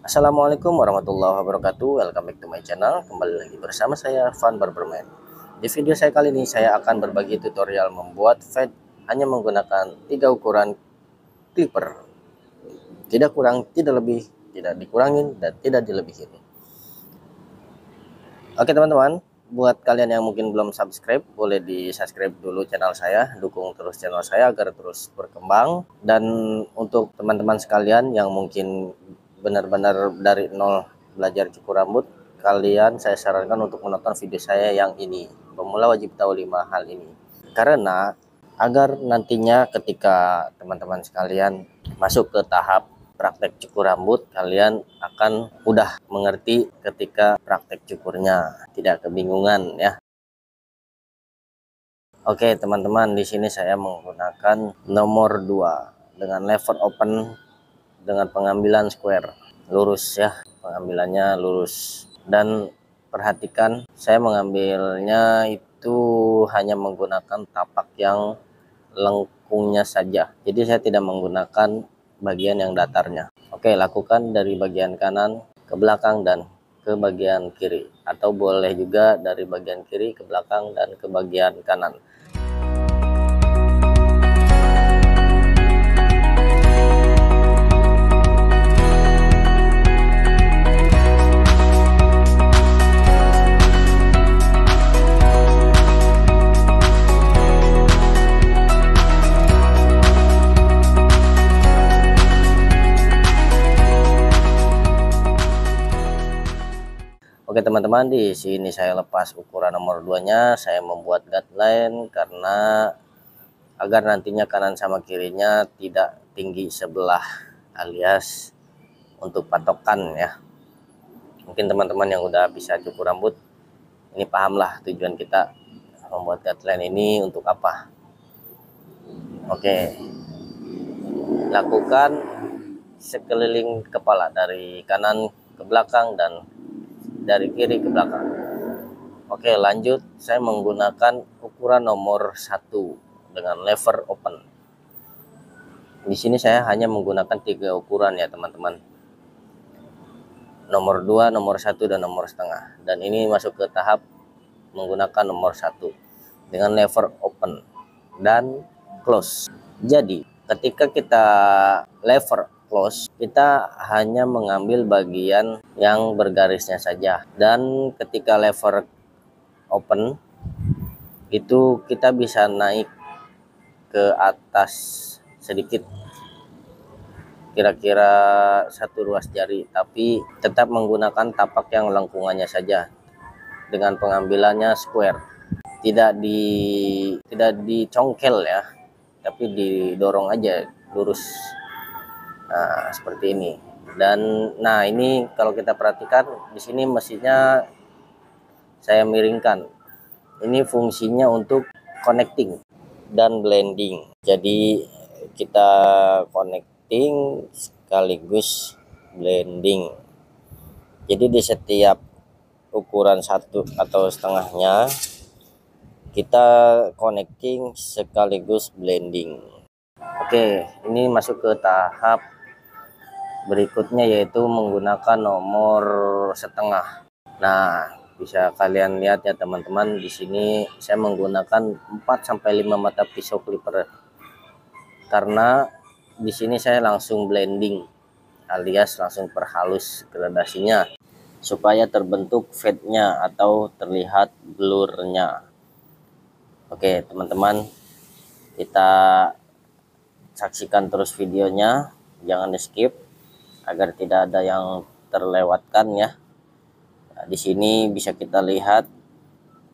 Assalamualaikum warahmatullahi wabarakatuh. Welcome back to my channel. Kembali lagi bersama saya Van Bermain. Di video saya kali ini saya akan berbagi tutorial membuat fade hanya menggunakan 3 ukuran clipper. Tidak kurang, tidak lebih, tidak dikurangin dan tidak dilebihin. Oke teman-teman, buat kalian yang mungkin belum subscribe, boleh di subscribe dulu channel saya, dukung terus channel saya agar terus berkembang. Dan untuk teman-teman sekalian yang mungkin benar-benar dari nol belajar cukur rambut, kalian saya sarankan untuk menonton video saya yang ini, pemula wajib tahu 5 hal ini, karena agar nantinya ketika teman-teman sekalian masuk ke tahap praktek cukur rambut, kalian akan mudah mengerti ketika praktek cukurnya, tidak kebingungan ya. Oke teman-teman, di sini saya menggunakan nomor 2 dengan lever open dengan pengambilan square, lurus ya, pengambilannya lurus. Dan perhatikan saya mengambilnya itu hanya menggunakan tapak yang lengkungnya saja, jadi saya tidak menggunakan bagian yang datarnya. Oke, lakukan dari bagian kanan ke belakang dan ke bagian kiri, atau boleh juga dari bagian kiri ke belakang dan ke bagian kanan. Oke teman-teman, di sini saya lepas ukuran nomor 2-nya, saya membuat guideline karena agar nantinya kanan sama kirinya tidak tinggi sebelah, alias untuk patokan ya. Mungkin teman-teman yang udah bisa cukur rambut ini pahamlah tujuan kita membuat guideline ini untuk apa. Oke, lakukan sekeliling kepala dari kanan ke belakang dan dari kiri ke belakang. Oke, lanjut saya menggunakan ukuran nomor 1 dengan lever open. Di sini saya hanya menggunakan 3 ukuran ya teman-teman, nomor 2, nomor 1 dan nomor setengah. Dan ini masuk ke tahap menggunakan nomor 1 dengan lever open dan close. Jadi ketika kita lever close, kita hanya mengambil bagian yang bergarisnya saja, dan ketika lever open itu kita bisa naik ke atas sedikit, kira-kira 1 ruas jari, tapi tetap menggunakan tapak yang lengkungannya saja dengan pengambilannya square, tidak dicongkel ya, tapi didorong aja lurus. Nah, seperti ini. Dan nah ini kalau kita perhatikan di sini mesinnya saya miringkan. Ini fungsinya untuk connecting dan blending. Jadi kita connecting sekaligus blending. Jadi di setiap ukuran 1 atau setengahnya kita connecting sekaligus blending. Oke, ini masuk ke tahap berikutnya, yaitu menggunakan nomor setengah. Nah, bisa kalian lihat ya teman-teman, di sini saya menggunakan 4 sampai 5 mata pisau clipper karena di sini saya langsung blending, alias langsung perhalus gradasinya supaya terbentuk fade-nya atau terlihat blurnya. Oke teman-teman, kita saksikan terus videonya, jangan di skip agar tidak ada yang terlewatkan ya. Nah, di sini bisa kita lihat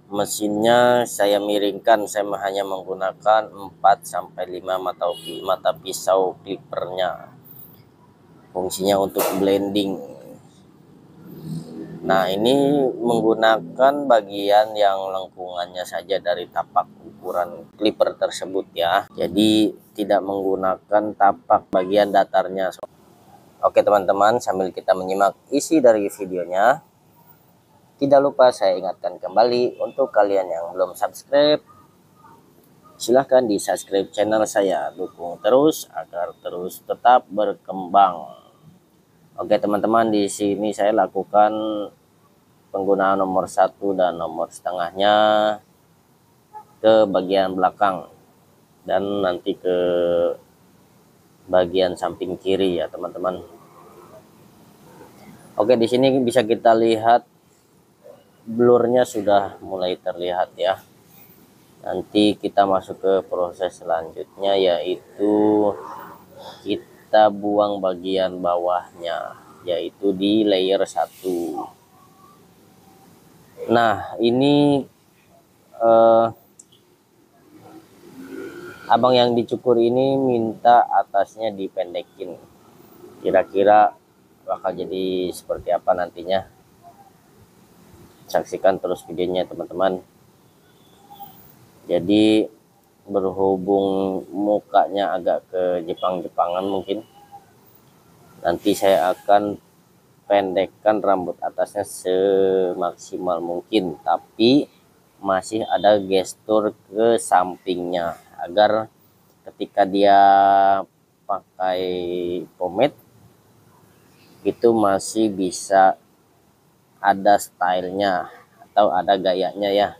mesinnya saya miringkan, saya hanya menggunakan 4 sampai 5 mata pisau clippernya. Fungsinya untuk blending. Nah, ini menggunakan bagian yang lengkungannya saja dari tapak ukuran clipper tersebut ya. Jadi tidak menggunakan tapak bagian datarnya. Oke teman-teman, sambil kita menyimak isi dari videonya, tidak lupa saya ingatkan kembali untuk kalian yang belum subscribe, silahkan di subscribe channel saya, dukung terus agar terus tetap berkembang. Oke teman-teman, di sini saya lakukan penggunaan nomor 1 dan nomor setengahnya ke bagian belakang dan nanti ke bagian samping kiri ya teman-teman. Oke, di sini bisa kita lihat blurnya sudah mulai terlihat ya. Nanti kita masuk ke proses selanjutnya, yaitu kita buang bagian bawahnya, yaitu di layer 1. Nah ini abang yang dicukur ini minta atasnya dipendekin, kira-kira bakal jadi seperti apa nantinya. Saksikan terus videonya teman-teman. Jadi berhubung mukanya agak ke Jepang-Jepangan, mungkin nanti saya akan pendekkan rambut atasnya semaksimal mungkin, tapi masih ada gestur ke sampingnya agar ketika dia pakai pomade itu masih bisa ada stylenya atau ada gayanya ya.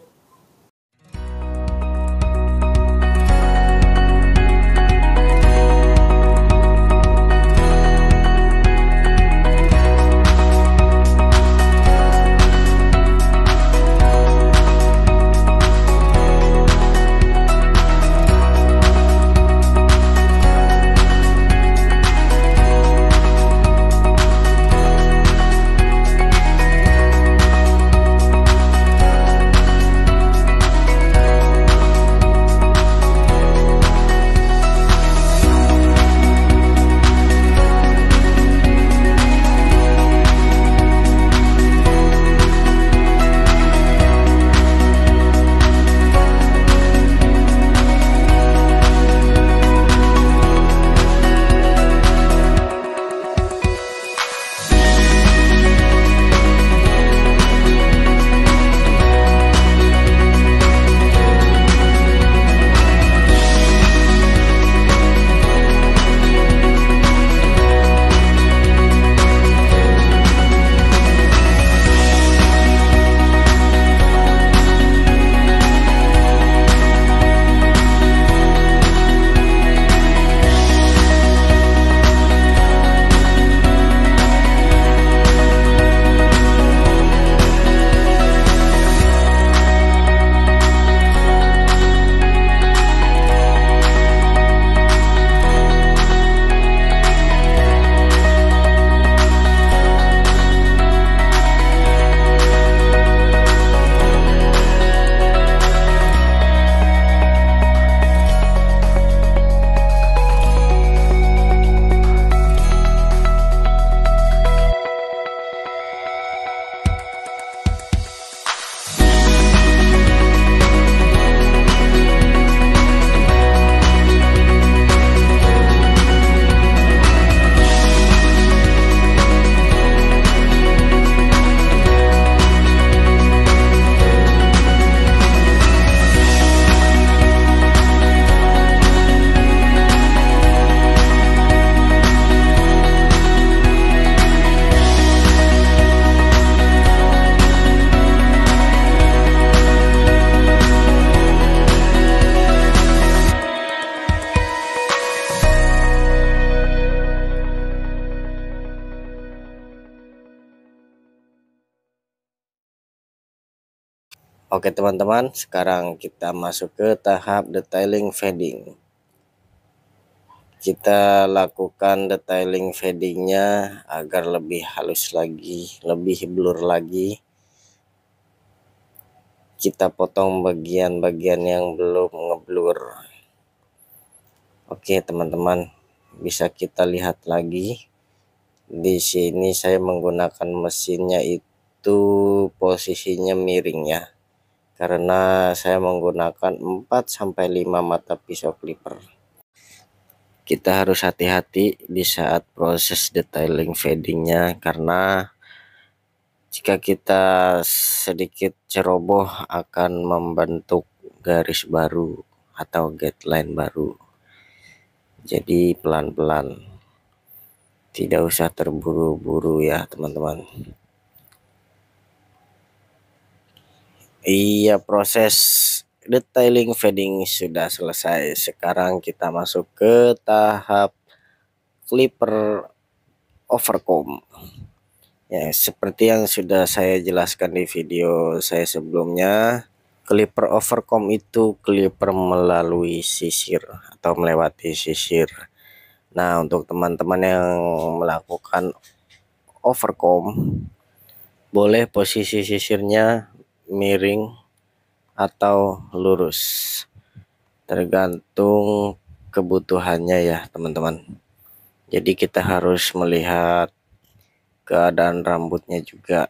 Oke teman-teman, sekarang kita masuk ke tahap detailing fading. Kita lakukan detailing fadingnya agar lebih halus lagi, lebih blur lagi. Kita potong bagian-bagian yang belum ngeblur. Oke teman-teman, bisa kita lihat lagi. Di sini saya menggunakan mesinnya itu posisinya miring ya. Karena saya menggunakan 4-5 mata pisau clipper. Kita harus hati-hati di saat proses detailing fadingnya, karena jika kita sedikit ceroboh akan membentuk garis baru atau guideline baru. Jadi pelan-pelan. Tidak usah terburu-buru ya teman-teman. Iya, proses detailing fading sudah selesai. Sekarang kita masuk ke tahap clipper overcomb. Ya, seperti yang sudah saya jelaskan di video saya sebelumnya, clipper overcomb itu clipper melalui sisir atau melewati sisir. Nah, untuk teman-teman yang melakukan overcomb, boleh posisi sisirnya miring atau lurus, tergantung kebutuhannya ya teman-teman. Jadi kita harus melihat keadaan rambutnya juga.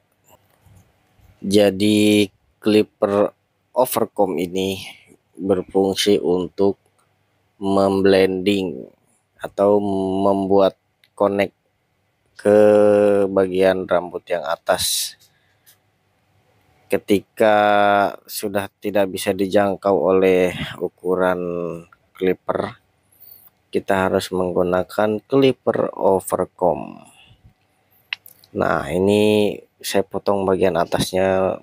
Jadi clipper overcomb ini berfungsi untuk memblending atau membuat connect ke bagian rambut yang atas. Ketika sudah tidak bisa dijangkau oleh ukuran clipper, kita harus menggunakan clipper overcomb. Nah, ini saya potong bagian atasnya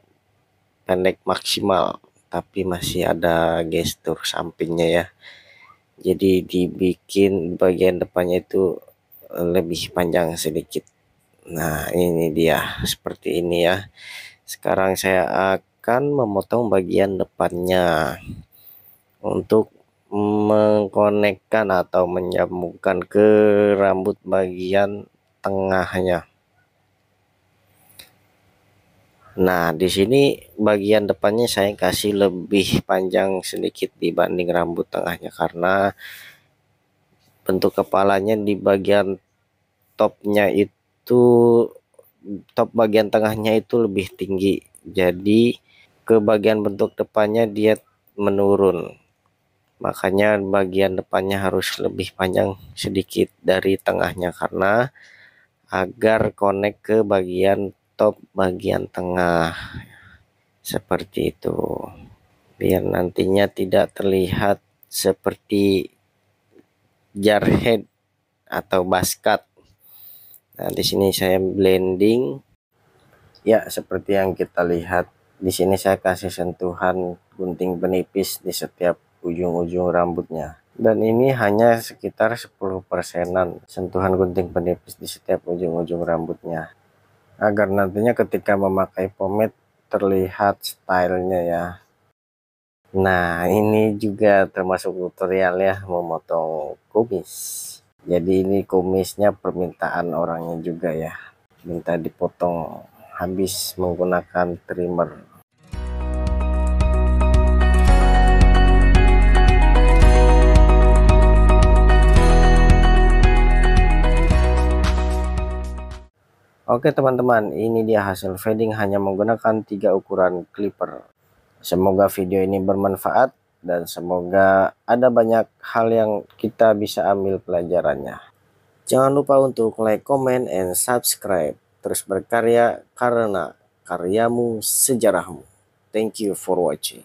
pendek maksimal, tapi masih ada gestur sampingnya ya. Jadi dibikin bagian depannya itu lebih panjang sedikit. Nah, ini dia seperti ini ya. Sekarang saya akan memotong bagian depannya untuk mengkonekkan atau menyambungkan ke rambut bagian tengahnya. Nah, di sini bagian depannya saya kasih lebih panjang sedikit dibanding rambut tengahnya karena bentuk kepalanya di bagian topnya itu, top bagian tengahnya itu lebih tinggi. Jadi ke bagian bentuk depannya dia menurun. Makanya bagian depannya harus lebih panjang sedikit dari tengahnya karena agar connect ke bagian top bagian tengah. Seperti itu. Biar nantinya tidak terlihat seperti jarhead atau basket. Nah, di sini saya blending. Ya, seperti yang kita lihat di sini saya kasih sentuhan gunting penipis di setiap ujung-ujung rambutnya. Dan ini hanya sekitar 10%-an sentuhan gunting penipis di setiap ujung-ujung rambutnya. Agar nantinya ketika memakai pomade terlihat stylenya ya. Nah, ini juga termasuk tutorial ya memotong kumis. Jadi ini kumisnya permintaan orangnya juga ya. Minta dipotong habis menggunakan trimmer. Oke teman-teman, ini dia hasil fading hanya menggunakan 3 ukuran clipper. Semoga video ini bermanfaat dan semoga ada banyak hal yang kita bisa ambil pelajarannya. Jangan lupa untuk like, comment, and subscribe. Terus berkarya karena karyamu sejarahmu. Thank you for watching.